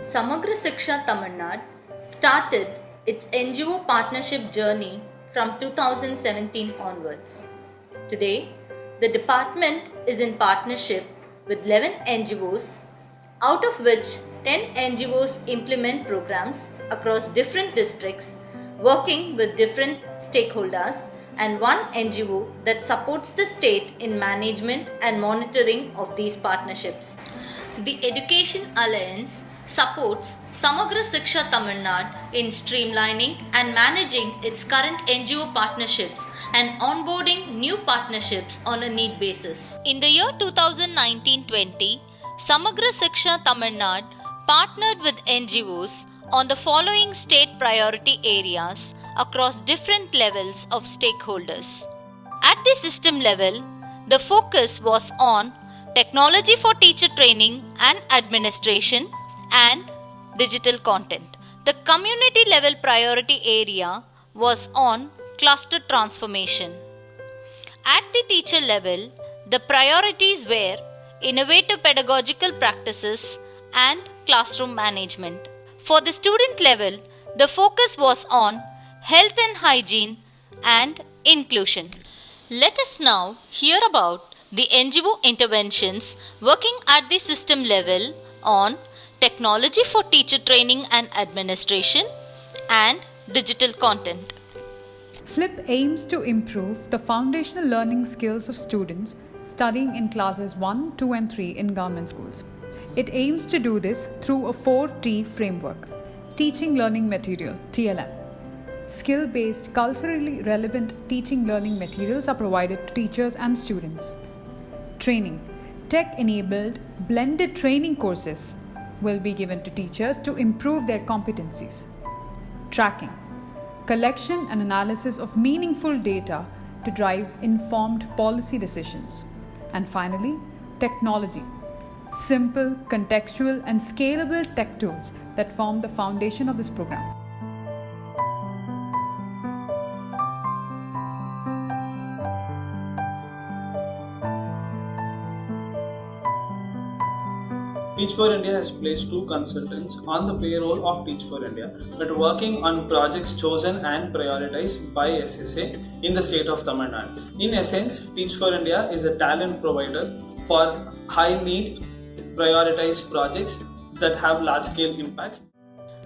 Samagra Shiksha Tamil Nadu started its NGO partnership journey from 2017 onwards. Today, the department is in partnership with 11 NGOs, out of which 10 NGOs implement programs across different districts, working with different stakeholders, and one NGO that supports the state in management and monitoring of these partnerships. The Education Alliance supports Samagra Shiksha Tamil Nadu in streamlining and managing its current NGO partnerships and onboarding new partnerships on a need basis. In the year 2019-20, Samagra Shiksha Tamil Nadu partnered with NGOs on the following state priority areas across different levels of stakeholders. At the system level, the focus was on technology for teacher training and administration and digital content. The community level priority area was on cluster transformation. At the teacher level, the priorities were innovative pedagogical practices and classroom management. For the student level, the focus was on health and hygiene and inclusion. Let us now hear about the NGO interventions working at the system level on technology for teacher training and administration and digital content. FLIP aims to improve the foundational learning skills of students studying in classes 1, 2 and 3 in government schools. It aims to do this through a 4T framework: teaching learning material (TLM). Skill-based, culturally relevant teaching learning materials are provided to teachers and students. Training. Tech-enabled, blended training courses will be given to teachers to improve their competencies. Tracking. Collection and analysis of meaningful data to drive informed policy decisions. And finally, technology. Simple, contextual, and scalable tech tools that form the foundation of this program. Teach for India has placed 2 consultants on the payroll of Teach for India, but working on projects chosen and prioritized by SSA in the state of Tamil Nadu. In essence, Teach for India is a talent provider for high-need prioritized projects that have large-scale impacts.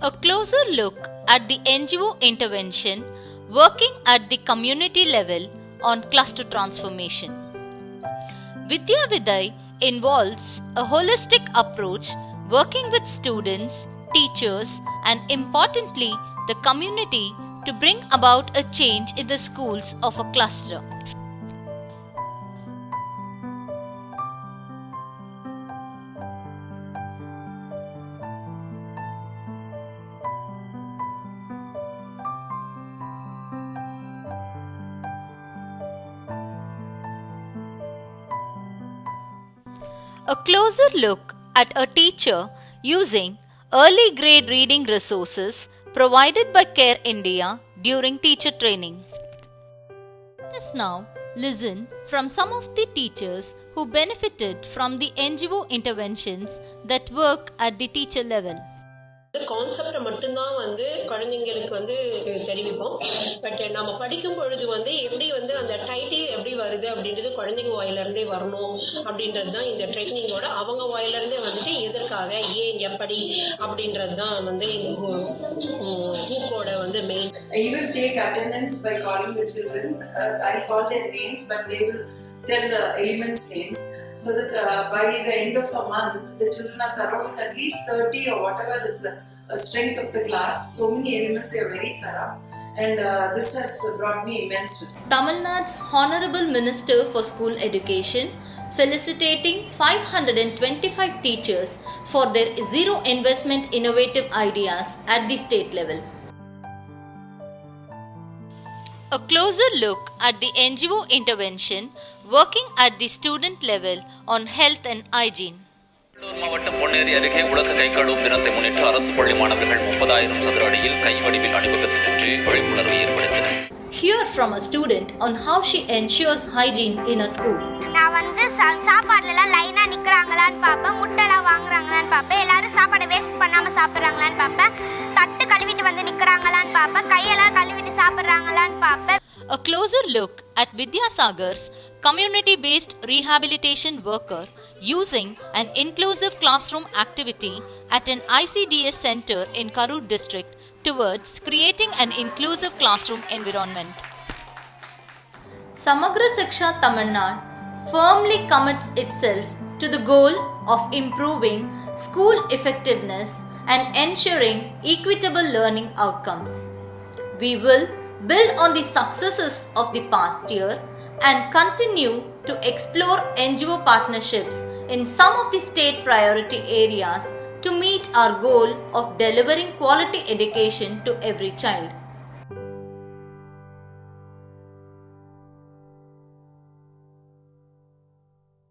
A closer look at the NGO intervention working at the community level on cluster transformation. Vidya Viday involves a holistic approach working with students, teachers, and importantly, the community to bring about a change in the schools of a cluster. A closer look at a teacher using early grade reading resources provided by Care India during teacher training. Let us now listen from some of the teachers who benefited from the NGO interventions that work at the teacher level. கான்செப்டை மட்டும்தான் குழந்தைங்களுக்கு தெரிவிப்போம். But நம்ம படிக்கும் பொழுது எப்படி அந்த title எப்படி வருது அப்படின்றது குழந்தைங்க வாயிலிருந்தே வரணும் அப்படின்றது தான் இந்த ட்ரைனிங்கோட அவங்க வாயிலிருந்தே எதற்காக ஏன் எப்படி அப்படின்றது தான் இந்த ஹூக்கோட main. I even take attendance by calling the children. I'll call their names, but they will tell the elements names, so that by the end of a month the children are thorough with at least 30 or whatever is the strength of the class. So many elements, they are very thorough, and this has brought me immense results. Tamil Nadu's Honorable Minister for School Education felicitating 525 teachers for their zero investment innovative ideas at the state level. A closer look at the NGO intervention working at the student level on health and hygiene. மாவட்டம் பொன்னேரி அருகே உலக கை கழுவும் தினத்தை முன்னிட்டு அரசு பள்ளி மாணவர்கள் 30,000 சதுர அடியில் கை வடிவில் அணிவகுத்து நின்று விழிப்புணர்வை ஏற்படுத்தினர். Hear from a student on how she ensures hygiene in a school. நான் சாப்பாடுல எல்லாம் லைனா நிக்கறாங்களான்னு பாப்பேன், முட்டைலாம் வாங்குறாங்களான்னு பாப்பேன், எல்லாரும் சாப்பாடை வேஸ்ட் பண்ணாமல் சாப்பிட்றாங்களான்னு பார்ப்பேன். தட்டு கழுவிட்டு வந்து நிற்கிறாங்களான்னு பார்ப்பேன். கையெல்லாம் கழுவிட்டு சாப்பிட்றாங்களான்னு பார்ப்பேன். A closer look at Vidyasagar's community-based rehabilitation worker using an inclusive classroom activity at an ICDS center in Karur district towards creating an inclusive classroom environment. Samagra Shiksha Tamil Nadu firmly commits itself to the goal of improving school effectiveness and ensuring equitable learning outcomes. We will build on the successes of the past year and continue to explore NGO partnerships in some of the state priority areas to meet our goal of delivering quality education to every child.